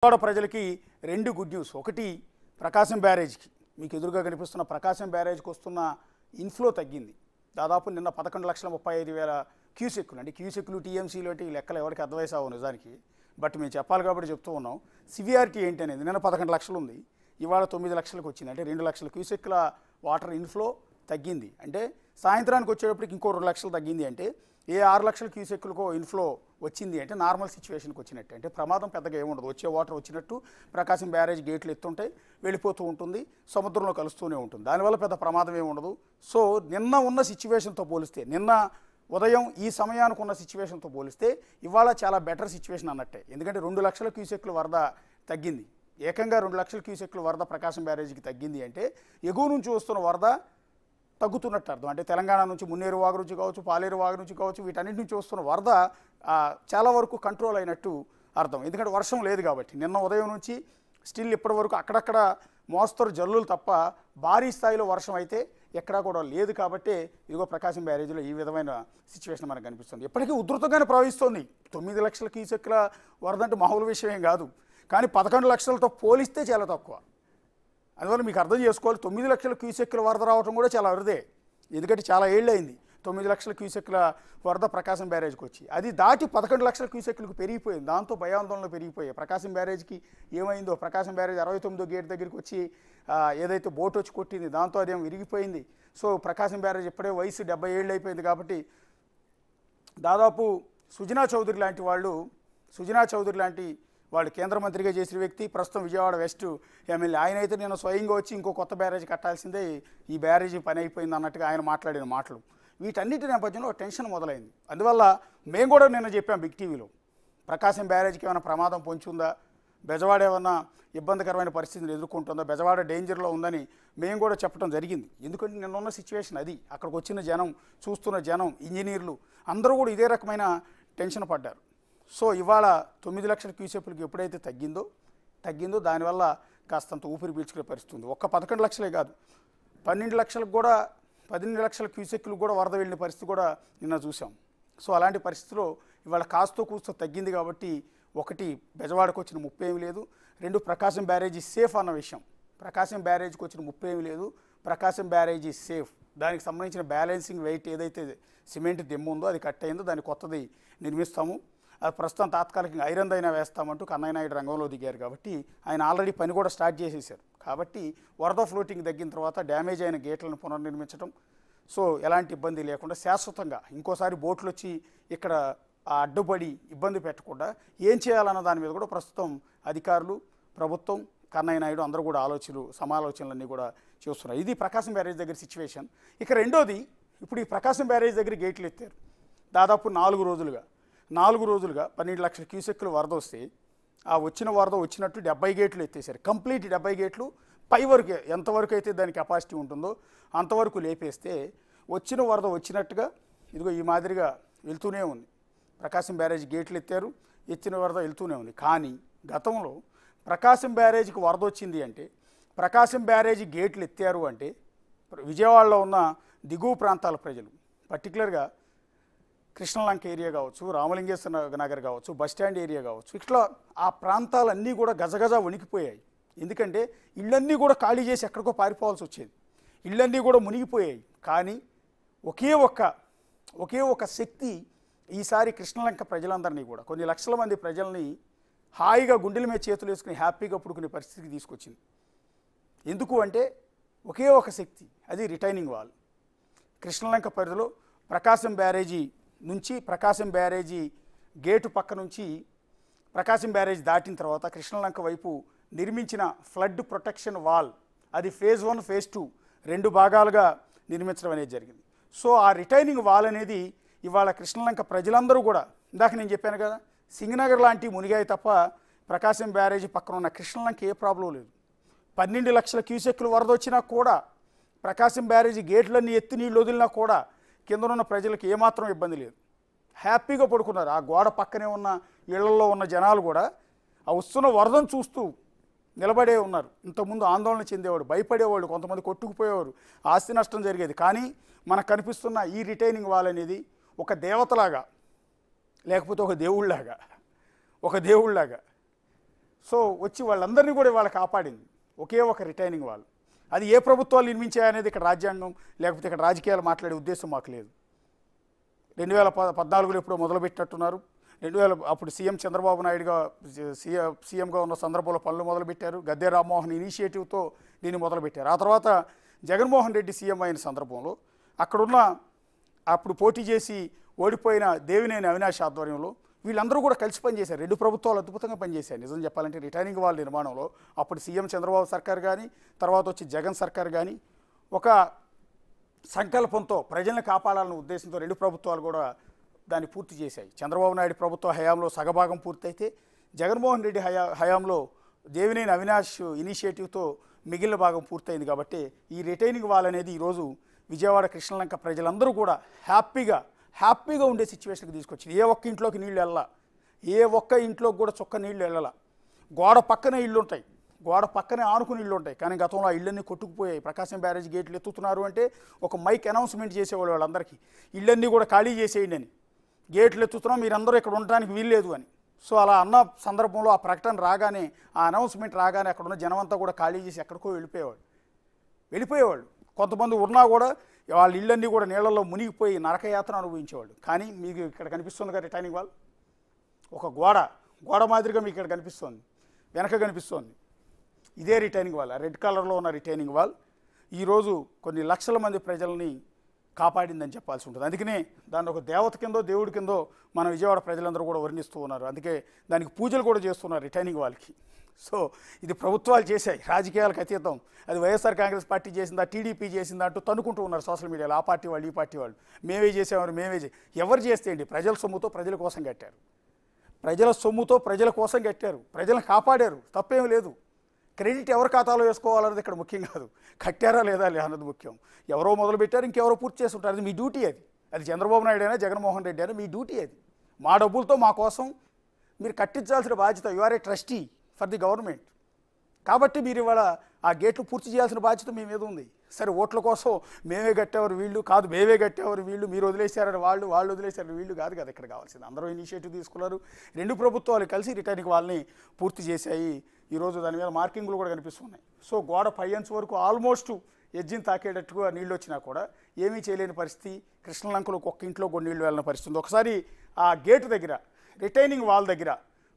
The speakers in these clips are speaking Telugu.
విజయవాడ ప్రజలకి రెండు గుడ్ న్యూస్. ఒకటి, ప్రకాశం బ్యారేజ్కి మీకు ఎదురుగా కనిపిస్తున్న ప్రకాశం బ్యారేజ్కి వస్తున్న ఇన్ఫ్లో తగ్గింది. దాదాపు నిన్న 11,35,000 క్యూసెక్కులు. అంటే క్యూసెక్కులు టీఎంసీలు అంటే ఈ లెక్కలు ఎవరికి అర్థమైసావు నిజానికి, బట్ మేము చెప్పాలి కాబట్టి చెప్తూ ఉన్నాం. సివియారిటీ ఏంటి అనేది నిన్న 11 లక్షలు ఉంది, ఇవాళ 9 లక్షలకు వచ్చింది. అంటే 2 లక్షల క్యూసెక్కుల వాటర్ ఇన్ఫ్లో తగ్గింది. అంటే సాయంత్రానికి వచ్చేటప్పటికి ఇంకో 2 లక్షలు తగ్గింది. అంటే ఏ 6 లక్షల క్యూసెక్కులకో ఇన్ఫ్లో వచ్చింది అంటే నార్మల్ సిచ్యువేషన్కి వచ్చినట్టు. అంటే ప్రమాదం పెద్దగా ఏముండదు, వచ్చే వాటర్ వచ్చినట్టు ప్రకాశం బ్యారేజ్ గేట్లు ఎత్తుంటాయి, వెళ్ళిపోతూ ఉంటుంది, సముద్రంలో కలుస్తూనే ఉంటుంది, దానివల్ల పెద్ద ప్రమాదం ఏముండదు. సో నిన్న ఉన్న సిచ్యువేషన్తో పోలిస్తే, నిన్న ఉదయం ఈ సమయానికి ఉన్న సిచ్యువేషన్తో పోలిస్తే ఇవాళ చాలా బెటర్ సిచ్యువేషన్ అన్నట్టే. ఎందుకంటే 2 లక్షల క్యూసెక్కుల వరద తగ్గింది, ఏకంగా 2 లక్షల క్యూసెక్కుల వరద ప్రకాశం బ్యారేజ్కి తగ్గింది. అంటే ఎగువ నుంచి వస్తున్న వరద తగ్గుతున్నట్టు అర్థం. అంటే తెలంగాణ నుంచి మున్నేరు వాగు నుంచి కావచ్చు, పాలేరు వాగు నుంచి కావచ్చు, వీటన్నిటి నుంచి వస్తున్న వరద చాలా వరకు కంట్రోల్ అయినట్టు అర్థం. ఎందుకంటే వర్షం లేదు కాబట్టి నిన్న ఉదయం నుంచి స్టిల్ ఇప్పటి వరకు అక్కడక్కడ మోస్తరు జల్లులు తప్ప భారీ స్థాయిలో వర్షం అయితే ఎక్కడా కూడా లేదు. కాబట్టి ఇదిగో ప్రకాశం బ్యారేజ్లో ఈ విధమైన సిచ్యువేషన్ మనకు కనిపిస్తుంది. ఇప్పటికీ ఉధృతంగానే ప్రవహిస్తుంది. 9 లక్షల క్యూసెక్కుల వరద అంటే మామూలు విషయం ఏం కాదు, కానీ 11 లక్షలతో పోలిస్తే చాలా తక్కువ. అందువల్ల మీకు అర్థం చేసుకోవాలి, 9 లక్షల క్యూసెక్కుల వరద రావడం కూడా చాలా అరుదే. ఎందుకంటే చాలా ఏళ్ళు అయింది 9 లక్షల క్యూసెక్కుల వరద ప్రకాశం బ్యారేజ్కి వచ్చి. అది దాటి 11 లక్షల క్యూసెక్కులకు పెరిగిపోయింది. దాంతో భయాందోళనలు పెరిగిపోయాయి. ప్రకాశం బ్యారేజ్కి ఏమైందో, ప్రకాశం బ్యారేజ్ 69వ గేట్ దగ్గరికి వచ్చి ఏదైతే బోట్ వచ్చి కొట్టింది, దాంతో అదేం విరిగిపోయింది. సో ప్రకాశం బ్యారేజ్ ఇప్పుడే వయసు 70 ఏళ్ళు అయిపోయింది. కాబట్టి దాదాపు సుజనా చౌదరి లాంటి వాళ్ళు కేంద్ర మంత్రిగా చేసిన వ్యక్తి, ప్రస్తుతం విజయవాడ వెస్ట్ ఎమ్మెల్యే, ఆయన అయితే నేను స్వయంగా వచ్చి ఇంకో కొత్త బ్యారేజ్ కట్టాల్సిందే, ఈ బ్యారేజీ పని అయిపోయింది అన్నట్టుగా ఆయన మాట్లాడిన మాటలు. వీటన్నిటి నేపథ్యంలో టెన్షన్ మొదలైంది. అందువల్ల మేము కూడా నిన్న చెప్పాం బిగ్ టీవీలో, ప్రకాశం బ్యారేజ్కి ఏమైనా ప్రమాదం పొంచి ఉందా, బెజవాడ ఏమన్నా ఇబ్బందికరమైన పరిస్థితిని ఎదుర్కొంటుందా, బెజవాడ డేంజర్లో ఉందని మేము కూడా చెప్పడం జరిగింది. ఎందుకంటే నిన్న ఉన్న సిచ్యువేషన్ అది. అక్కడికి వచ్చిన జనం, చూస్తున్న జనం, ఇంజనీర్లు అందరూ కూడా ఇదే రకమైన టెన్షన్ పడ్డారు. సో ఇవాళ 9 లక్షల క్యూసెక్కులకి ఎప్పుడైతే తగ్గిందో దానివల్ల కాస్తంత ఊపిరి పీల్చుకునే పరిస్థితి ఉంది. ఒక్క 11 లక్షలే కాదు, 12 లక్షల క్యూసెక్కులు కూడా వరద వెళ్ళిన పరిస్థితి కూడా నిన్న చూసాం. సో అలాంటి పరిస్థితిలో ఇవాళ కాస్తో కూస్తో తగ్గింది. కాబట్టి ఒకటి, బెజవాడకు వచ్చిన ముప్పు ఏమి లేదు. 2, ప్రకాశం బ్యారేజీ సేఫ్ అన్న విషయం. ప్రకాశం బ్యారేజ్కి వచ్చిన ముప్పు ఏమి లేదు, ప్రకాశం బ్యారేజీ సేఫ్. దానికి సంబంధించిన బ్యాలెన్సింగ్ వెయిట్ ఏదైతే సిమెంట్ దెమ్ము ఉందో అది కట్ అయిందో, దాన్ని కొత్తది నిర్మిస్తాము. అది ప్రస్తుతం తాత్కాలికంగా ఐరన్ అయినా వేస్తామంటూ కన్నయ్య నాయుడు రంగంలో దిగారు. కాబట్టి ఆయన ఆల్రెడీ పని కూడా స్టార్ట్ చేసేసారు. కాబట్టి వరద ఫ్లోటింగ్ తగ్గిన తర్వాత డ్యామేజ్ అయిన గేట్లను పునర్నిర్మించడం, సో ఎలాంటి ఇబ్బంది లేకుండా శాశ్వతంగా ఇంకోసారి బోట్లు వచ్చి ఇక్కడ అడ్డుపడి ఇబ్బంది పెట్టకుండా ఏం చేయాలన్న దాని మీద కూడా ప్రస్తుతం అధికారులు, ప్రభుత్వం, కన్నయ్య నాయుడు అందరూ కూడా సమాలోచనలన్నీ కూడా చేస్తున్నారు. ఇది ప్రకాశం బ్యారేజ్ దగ్గర సిచ్యువేషన్. ఇక రెండోది, ఇప్పుడు ఈ ప్రకాశం బ్యారేజ్ దగ్గర గేట్లు ఎత్తారు. దాదాపు 4 రోజులుగా 12 లక్షల క్యూసెక్కులు వరద వస్తే ఆ వచ్చిన వరద వచ్చినట్టు 70 గేట్లు ఎత్తేసారు. కంప్లీట్ 70 గేట్లు పై వరకు, ఎంతవరకు అయితే దాని కెపాసిటీ ఉంటుందో అంతవరకు లేపేస్తే వచ్చిన వరద వచ్చినట్టుగా ఇదిగో ఈ మాదిరిగా వెళ్తూనే ఉంది. ప్రకాశం బ్యారేజ్ గేట్లు ఎత్తారు, ఎత్తిన వరద వెళ్తూనే ఉంది. కానీ గతంలో ప్రకాశం బ్యారేజ్కి వరద వచ్చింది అంటే, ప్రకాశం బ్యారేజీ గేట్లు ఎత్తారు అంటే విజయవాడలో ఉన్న దిగువ ప్రాంతాల ప్రజలు, పర్టికులర్గా కృష్ణలంక ఏరియా కావచ్చు, రామలింగేశ్వర నగర్ కావచ్చు, బస్టాండ్ ఏరియా కావచ్చు, ఇట్లా ఆ ప్రాంతాలన్నీ కూడా గజగజ వణికిపోయాయి. ఎందుకంటే ఇళ్ళన్నీ కూడా ఖాళీ చేసి ఎక్కడికో పారిపోవాల్సి వచ్చేది, ఇళ్ళన్నీ కూడా మునిగిపోయాయి. కానీ ఒకే ఒక్క శక్తి ఈసారి కృష్ణలంక ప్రజలందరినీ కూడా, కొన్ని లక్షల మంది ప్రజల్ని హాయిగా గుండెల మీద చేతులు వేసుకుని హ్యాపీగా పుడుకునే పరిస్థితికి తీసుకొచ్చింది. ఎందుకు అంటే ఒకే ఒక శక్తి, అది రిటైనింగ్ వాల్. కృష్ణలంక పరిధిలో ప్రకాశం బ్యారేజీ నుంచి, ప్రకాశం బ్యారేజీ గేటు పక్క నుంచి, ప్రకాశం బ్యారేజ్ దాటిన తర్వాత కృష్ణలంక వైపు నిర్మించిన ఫ్లడ్ ప్రొటెక్షన్ వాల్, అది ఫేజ్ 1, ఫేజ్ 2 2 భాగాలుగా నిర్మించడం అనేది జరిగింది. సో ఆ రిటైనింగ్ వాల్ అనేది ఇవాళ కృష్ణలంక ప్రజలందరూ కూడా, ఇందాక నేను చెప్పాను కదా, సింగనగర్ లాంటివి మునిగాయి తప్ప ప్రకాశం బ్యారేజీ పక్కన ఉన్న కృష్ణలంక ఏ ప్రాబ్లం లేదు. 12 లక్షల క్యూసెక్కులు వరద వచ్చినా కూడా, ప్రకాశం బ్యారేజీ గేట్లన్నీ ఎత్తి నీళ్ళు వదిలినా కూడా కిందనున్న ప్రజలకు ఏమాత్రం ఇబ్బంది లేదు, హ్యాపీగా పడుకున్నారు. ఆ గోడ పక్కనే ఉన్న ఇళ్లలో ఉన్న జనాలు కూడా ఆ వస్తున్న వరదను చూస్తూ నిలబడే ఉన్నారు. ఇంతకుముందు ఆందోళన చెందేవాడు, భయపడేవాడు, కొంతమంది కొట్టుకుపోయేవారు, ఆస్తి నష్టం జరిగేది. కానీ మనకు కనిపిస్తున్న ఈ రిటైనింగ్ వాల్ అనేది ఒక దేవతలాగా, లేకపోతే ఒక దేవుళ్ళలాగా సో వచ్చి వాళ్ళందరినీ కూడా వాళ్ళ కాపాడింది ఒకే ఒక రిటైనింగ్ వాళ్ళు. అది ఏ ప్రభుత్వాలు నిర్మించాయనేది ఇక్కడ రాజ్యాంగం లేకపోతే ఇక్కడ రాజకీయాలు మాట్లాడే ఉద్దేశం మాకు లేదు. 2014లో ఎప్పుడో మొదలుపెట్టినట్టున్నారు. అప్పుడు సీఎం చంద్రబాబు నాయుడుగా సీఎంగా ఉన్న సందర్భంలో పనులు మొదలుపెట్టారు. గద్దె రామ్మోహన్ ఇనిషియేటివ్తో దీన్ని మొదలుపెట్టారు. ఆ తర్వాత జగన్మోహన్ రెడ్డి సీఎం అయిన సందర్భంలో అక్కడున్న అప్పుడు పోటీ చేసి ఓడిపోయిన దేవినేని అవినాష్ ఆధ్వర్యంలో వీళ్ళందరూ కూడా కలిసి పనిచేశారు. 2 ప్రభుత్వాలు అద్భుతంగా పనిచేశారు. నిజం చెప్పాలంటే రిటైనింగ్ వాల్ నిర్మాణంలో అప్పుడు సీఎం చంద్రబాబు సర్కార్ కానీ తర్వాత వచ్చి జగన్ సర్కార్ కానీ ఒక సంకల్పంతో ప్రజలను కాపాడాలనే ఉద్దేశంతో 2 ప్రభుత్వాలు కూడా దాన్ని పూర్తి చేశాయి. చంద్రబాబు నాయుడు ప్రభుత్వ హయాంలో సగభాగం పూర్తయితే జగన్మోహన్ రెడ్డి హయాంలో దేవినేని అవినాష్ ఇనిషియేటివ్తో మిగిలిన భాగం పూర్తయింది. కాబట్టి ఈ రిటైనింగ్ వాల్ అనేది ఈరోజు విజయవాడ కృష్ణలంక ప్రజలందరూ కూడా హ్యాపీగా ఉండే సిచ్యువేషన్కి తీసుకొచ్చింది. ఏ ఒక్క ఇంట్లోకి నీళ్ళు వెళ్ళాల, ఏ ఒక్క ఇంట్లోకి కూడా చొక్క నీళ్ళు వెళ్ళాల. గోడ పక్కనే ఇళ్ళు ఉంటాయి, గోడ పక్కనే ఆనుకుని ఇళ్ళు ఉంటాయి. కానీ గతంలో ఆ ఇళ్ళన్నీ కొట్టుకుపోయాయి. ప్రకాశం బ్యారేజ్ గేట్లు ఎత్తుతున్నారు అంటే ఒక మైక్ అనౌన్స్మెంట్ చేసేవాళ్ళు వాళ్ళందరికీ, ఇళ్ళన్నీ కూడా ఖాళీ చేసేయండి అని, గేట్లు ఎత్తుతున్నాం మీరందరూ ఇక్కడ ఉండడానికి వీల్లేదు అని. సో అలా అన్న సందర్భంలో ఆ ప్రకటన రాగానే, ఆ అనౌన్స్మెంట్ రాగానే అక్కడ ఉన్న జనమంతా కూడా ఖాళీ చేసి ఎక్కడికో వెళ్ళిపోయేవాళ్ళు. కొంతమంది ఉన్నా కూడా వాళ్ళ ఇళ్ళన్నీ కూడా నీళ్ళల్లో మునిగిపోయి నరకయాత్ర అనుభవించేవాళ్ళు. కానీ మీకు ఇక్కడ కనిపిస్తుంది కదా రిటైనింగ్ వాల్, ఒక గోడ మాదిరిగా మీకు ఇక్కడ కనిపిస్తుంది, వెనక కనిపిస్తుంది. ఇదే రిటైనింగ్ వాల్, రెడ్ కలర్లో ఉన్న రిటైనింగ్ వాల్ ఈరోజు కొన్ని లక్షల మంది ప్రజల్ని కాపాడిందని చెప్పాల్సి ఉంటుంది. అందుకనే దాన్ని ఒక దేవత కిందో దేవుడి కిందో మన విజయవాడ ప్రజలందరూ కూడా వర్ణిస్తూ ఉన్నారు. అందుకే దానికి పూజలు కూడా చేస్తున్నారు రిటైనింగ్ వాల్కి. సో ఇది ప్రభుత్వాలు చేశాయి, రాజకీయాలకు అతీతం. అది వైఎస్ఆర్ కాంగ్రెస్ పార్టీ చేసిందా, టీడీపీ చేసిందా అంటూ తన్నుకుంటూ ఉన్నారు సోషల్ మీడియాలో. ఆ పార్టీ వాళ్ళు ఈ పార్టీ వాళ్ళు మేమే చేసామని ఎవరు చేస్తే ఏంటి? ప్రజల సొమ్ముతో ప్రజల కోసం కట్టారు, ప్రజలను కాపాడారు, తప్పేం లేదు. క్రెడిట్ ఎవరి ఖాతాలో వేసుకోవాలన్నది ఇక్కడ ముఖ్యం కాదు, కట్టారా లేదా అన్నది ముఖ్యం. ఎవరో మొదలుపెట్టారు, ఇంకెవరో పూర్తి చేస్తుంటారు. అది మీ డ్యూటీ. అది చంద్రబాబు నాయుడు అయినా జగన్మోహన్ రెడ్డి అయినా మీ డ్యూటీ. అది మా డబ్బులతో మా కోసం మీరు కట్టించాల్సిన బాధ్యత. You are a trustee for the government. కాబట్టి మీరు ఇవాళ ఆ గేట్లు పూర్తి చేయాల్సిన బాధ్యత మీ మీద ఉంది. సరే ఓట్ల కోసం మేమే కట్టేవారు వీళ్ళు కాదు, మేమే కట్టేవారు వీళ్ళు, మీరు వదిలేశారని వాళ్ళు వదిలేశారని వీళ్ళు కాదు కదా ఇక్కడ కావాల్సింది. అందరూ ఇనిషియేటివ్ తీసుకున్నారు. 2 ప్రభుత్వాలు కలిసి రిటైనింగ్ వాళ్ళని పూర్తి చేశాయి. ఈరోజు దాని మీద మార్కింగ్లు కూడా కనిపిస్తున్నాయి. సో గోడ 5 ఇంచ్ వరకు ఆల్మోస్ట్ ఎడ్జిని తాకేటట్టుగా నీళ్ళు వచ్చినా కూడా ఏమీ చేయలేని పరిస్థితి. కృష్ణలంకలో ఒక్క ఇంట్లో కొన్ని నీళ్ళు వెళ్ళిన పరిస్థితి. ఒకసారి ఆ గేటు దగ్గర రిటైనింగ్ వాల్ దగ్గర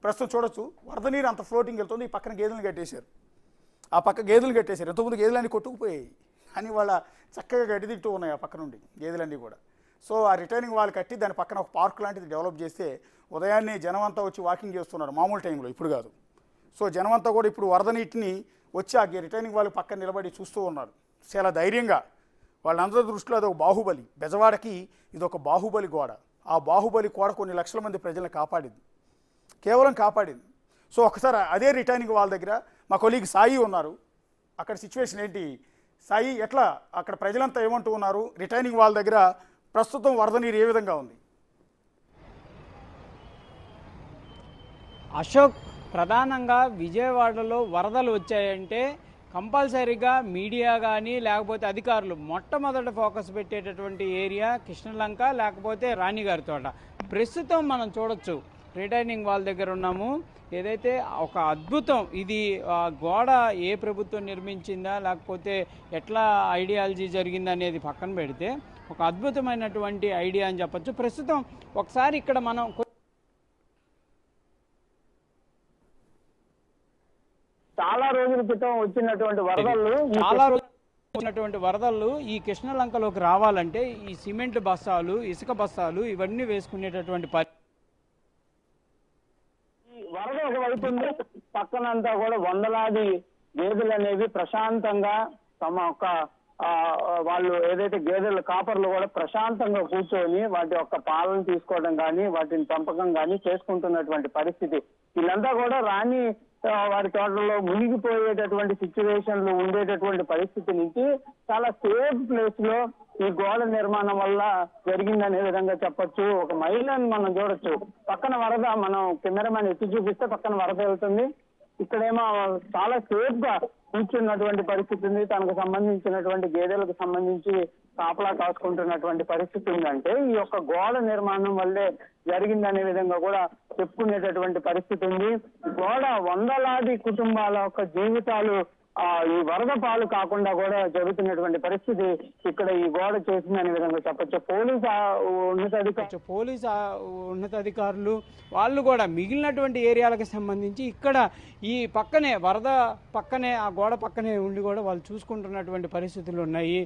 ప్రస్తుతం చూడొచ్చు, వరద నీరు అంత ఫ్లోటింగ్ వెళ్తుంది. ఈ పక్కన గేదెలను కట్టేశారు, ఆ పక్క గేదెలు కట్టేశారు. ఎంతోమంది గేదెలన్నీ కొట్టుకుపోయాయి, కానీ వాళ్ళ చక్కగా గడ్డి ఉన్నాయి ఆ పక్క నుండి గేదెలన్నీ కూడా. సో ఆ రిటైనింగ్ వాల్ కట్టి దాని పక్కన ఒక పార్క్ లాంటిది డెవలప్ చేస్తే ఉదయాన్నే జనం అంతా వచ్చి వాకింగ్ చేస్తున్నారు, మామూలు టైంలో, ఇప్పుడు కాదు. సో జనం అంతా కూడా ఇప్పుడు వరద నీటిని వచ్చి ఆ రిటైనింగ్ వాల్ పక్కన నిలబడి చూస్తూ ఉన్నారు చాలా ధైర్యంగా. వాళ్ళందరి దృష్టిలో అది ఒక బాహుబలి. బెజవాడకి ఇది ఒక బాహుబలి గోడ. ఆ బాహుబలి గోడ కొన్ని లక్షల మంది ప్రజలను కేవలం కాపాడింది. సో ఒకసారి అదే రిటైనింగ్ వాల్ దగ్గర మా కొలీగ్ సాయి ఉన్నారు. అక్కడ సిచ్యువేషన్ ఏంటి సాయి, ఎట్లా అక్కడ ప్రజలంతా ఏమంటూ ఉన్నారు? రిటైనింగ్ వాల్ దగ్గర ప్రస్తుతం వరద నీరు ఏ విధంగా ఉంది? అశోక్, ప్రధానంగా విజయవాడలో వరదలు వచ్చాయంటే కంపల్సరీగా మీడియా కానీ లేకపోతే అధికారులు మొట్టమొదట ఫోకస్ పెట్టేటటువంటి ఏరియా కృష్ణలంక లేకపోతే రాణిగారి తోట. ప్రస్తుతం మనం చూడొచ్చు రిటైనింగ్ వాల్ దగ్గర ఉన్నాము. ఏదైతే ఒక అద్భుతం, ఇది గోడ ఏ ప్రభుత్వం నిర్మించిందా లేకపోతే ఎట్లా ఐడియాలజీ జరిగిందా అనేది పక్కన పెడితే ఒక అద్భుతమైనటువంటి ఐడియా అని చెప్పచ్చు. ప్రస్తుతం ఒకసారి ఇక్కడ మనం చాలా రోజుల క్రితం వచ్చినటువంటి వరదలు ఈ కృష్ణలంకలోకి రావాలంటే ఈ సిమెంట్ బస్తాలు, ఇసుక బస్తాలు ఇవన్నీ వేసుకునేటటువంటి వరద ఒకవైపు పక్కనంతా కూడా వందలాది గేదెలు అనేవి ప్రశాంతంగా తమ యొక్క వాళ్ళు ఏదైతే గేదెల కాపర్లు కూడా ప్రశాంతంగా కూర్చొని వాటి యొక్క పాలను తీసుకోవడం కానీ వాటిని పెంపకం కానీ చేసుకుంటున్నటువంటి పరిస్థితి. వీళ్ళంతా కూడా రాణి వారి తోటలో మునిగిపోయేటటువంటి సిచ్యువేషన్లు ఉండేటటువంటి పరిస్థితి నుంచి చాలా సేఫ్ ప్లేస్ లో ఈ గోడ నిర్మాణం వల్ల జరిగిందనే విధంగా చెప్పొచ్చు. ఒక మహిళను మనం చూడొచ్చు, పక్కన వరద, మనం కెమెరామెన్ ఎత్తి చూపిస్తే పక్కన వరద వెళ్తుంది, ఇక్కడేమో చాలా సేఫ్ గా కూర్చున్నటువంటి పరిస్థితి ఉంది. తనకు సంబంధించినటువంటి గేదెలకు సంబంధించి కాపలా కాసుకుంటున్నటువంటి పరిస్థితి ఉందంటే ఈ యొక్క గోడ నిర్మాణం వల్లే జరిగిందనే విధంగా కూడా చెప్పుకునేటటువంటి పరిస్థితి ఉంది. గోడ వందలాది కుటుంబాల యొక్క జీవితాలు ఈ వరద పాలు కాకుండా కూడా జరుగుతున్నటువంటి పరిస్థితి ఇక్కడ ఈ గోడ చేసిందనే విధంగా చెప్పొచ్చు. పోలీస్ ఉన్నతాధికారులు వాళ్ళు కూడా మిగిలినటువంటి ఏరియాలకు సంబంధించి ఇక్కడ ఈ పక్కనే వరద పక్కనే ఆ గోడ పక్కనే ఉండి కూడా వాళ్ళు చూసుకుంటున్నటువంటి పరిస్థితులు ఉన్నాయి.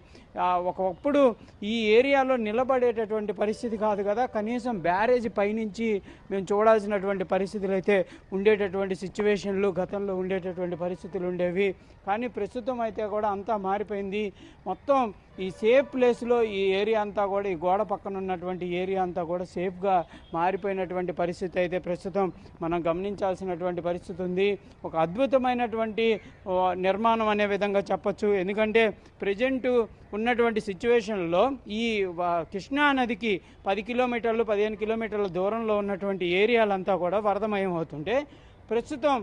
ఒకప్పుడు ఈ ఏరియాలో నిలబడేటటువంటి పరిస్థితి కాదు కదా, కనీసం బ్యారేజ్ పైనుంచి మేము చూడాల్సినటువంటి పరిస్థితులు అయితే ఉండేటటువంటి సిచ్యువేషన్లు గతంలో ఉండేటటువంటి పరిస్థితులు ఉండేవి. కానీ ప్రస్తుతం అయితే కూడా అంతా మారిపోయింది. మొత్తం ఈ సేఫ్ ప్లేస్లో ఈ ఏరియా అంతా కూడా ఈ గోడ పక్కన ఉన్నటువంటి ఏరియా అంతా కూడా సేఫ్గా మారిపోయినటువంటి పరిస్థితి అయితే ప్రస్తుతం మనం గమనించాల్సినటువంటి పరిస్థితి ఉంది. ఒక అద్భుతమైనటువంటి నిర్మాణం అనే విధంగా చెప్పచ్చు. ఎందుకంటే ప్రజెంట్ ఉన్నటువంటి సిచ్యువేషన్లో ఈ కృష్ణా నదికి 10 కిలోమీటర్లు 15 కిలోమీటర్ల దూరంలో ఉన్నటువంటి ఏరియాలంతా కూడా వరదమయం అవుతుంటే ప్రస్తుతం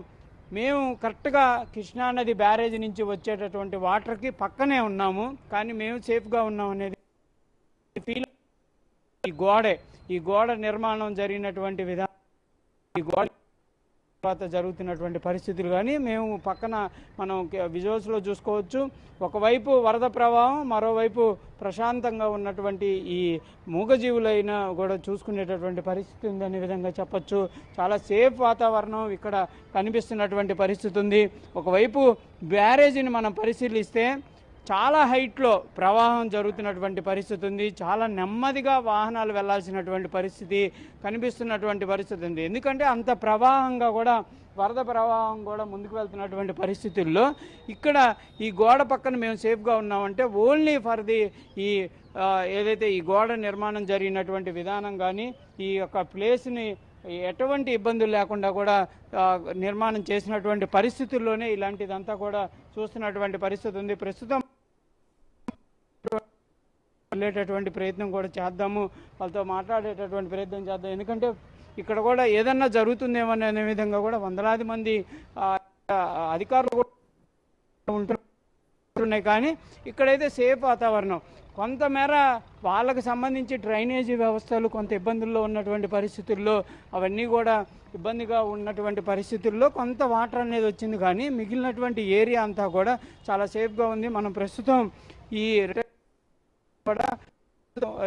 మేము కరెక్ట్గా కృష్ణానది బ్యారేజ్ నుంచి వచ్చేటటువంటి వాటర్కి పక్కనే ఉన్నాము, కానీ మేము సేఫ్గా ఉన్నాం అనేది ఫీల్. ఈ గోడ నిర్మాణం జరిగినటువంటి విధానం, ఈ గోడ తర్వాత జరుగుతున్నటువంటి పరిస్థితులు కానీ మేము పక్కన మనం విజువల్స్లో చూసుకోవచ్చు. ఒకవైపు వరద ప్రవాహం, మరోవైపు ప్రశాంతంగా ఉన్నటువంటి ఈ మూగజీవులైనా కూడా చూసుకునేటటువంటి పరిస్థితి ఉందనే విధంగా చెప్పచ్చు. చాలా సేఫ్ వాతావరణం ఇక్కడ కనిపిస్తున్నటువంటి పరిస్థితి ఉంది. ఒకవైపు బ్యారేజీని మనం పరిశీలిస్తే చాలా హైట్లో ప్రవాహం జరుగుతున్నటువంటి పరిస్థితి ఉంది. చాలా నెమ్మదిగా వాహనాలు వెళ్లాల్సినటువంటి పరిస్థితి కనిపిస్తున్నటువంటి పరిస్థితి ఉంది. ఎందుకంటే అంత ప్రవాహంగా కూడా వరద ప్రవాహం కూడా ముందుకు వెళ్తున్నటువంటి పరిస్థితుల్లో ఇక్కడ ఈ గోడ పక్కన మేము సేఫ్గా ఉన్నామంటే ఓన్లీ ఫర్ ది ఈ ఏదైతే ఈ గోడ నిర్మాణం జరిగినటువంటి విధానం కానీ ఈ యొక్క ప్లేస్ని ఎటువంటి ఇబ్బందులు లేకుండా కూడా నిర్మాణం చేసినటువంటి పరిస్థితుల్లోనే ఇలాంటిదంతా కూడా చూస్తున్నటువంటి పరిస్థితి ఉంది. ప్రస్తుతం వెళ్ళేటటువంటి ప్రయత్నం కూడా చేద్దాము, వాళ్ళతో మాట్లాడేటటువంటి ప్రయత్నం చేద్దాం. ఎందుకంటే ఇక్కడ కూడా ఏదన్నా జరుగుతుందేమో అనే విధంగా కూడా వందలాది మంది అధికారులు ఉంటున్నాయి. కానీ ఇక్కడైతే సేఫ్ వాతావరణం. కొంతమేర వాళ్ళకు సంబంధించి డ్రైనేజీ వ్యవస్థలు కొంత ఇబ్బందుల్లో ఉన్నటువంటి పరిస్థితుల్లో అవన్నీ కూడా ఇబ్బందిగా ఉన్నటువంటి పరిస్థితుల్లో కొంత వాటర్ అనేది వచ్చింది. కానీ మిగిలినటువంటి ఏరియా అంతా కూడా చాలా సేఫ్గా ఉంది. మనం ప్రస్తుతం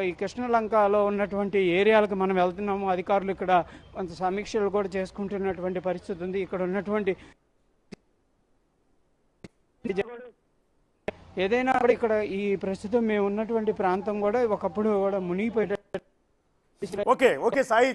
ఈ కృష్ణలంకలో ఉన్నటువంటి ఏరియాలకు మనం వెళ్తున్నాము. అధికారులు ఇక్కడ కొంత సమీక్షలు కూడా చేసుకుంటున్నటువంటి పరిస్థితి ఉంది. ఇక్కడ ఉన్నటువంటి ఏదైనా ఇక్కడ ఈ ప్రస్తుతం మేము ఉన్నటువంటి ప్రాంతం కూడా ఒకప్పుడు కూడా మునిగిపోయేట. ఓకే సాయి.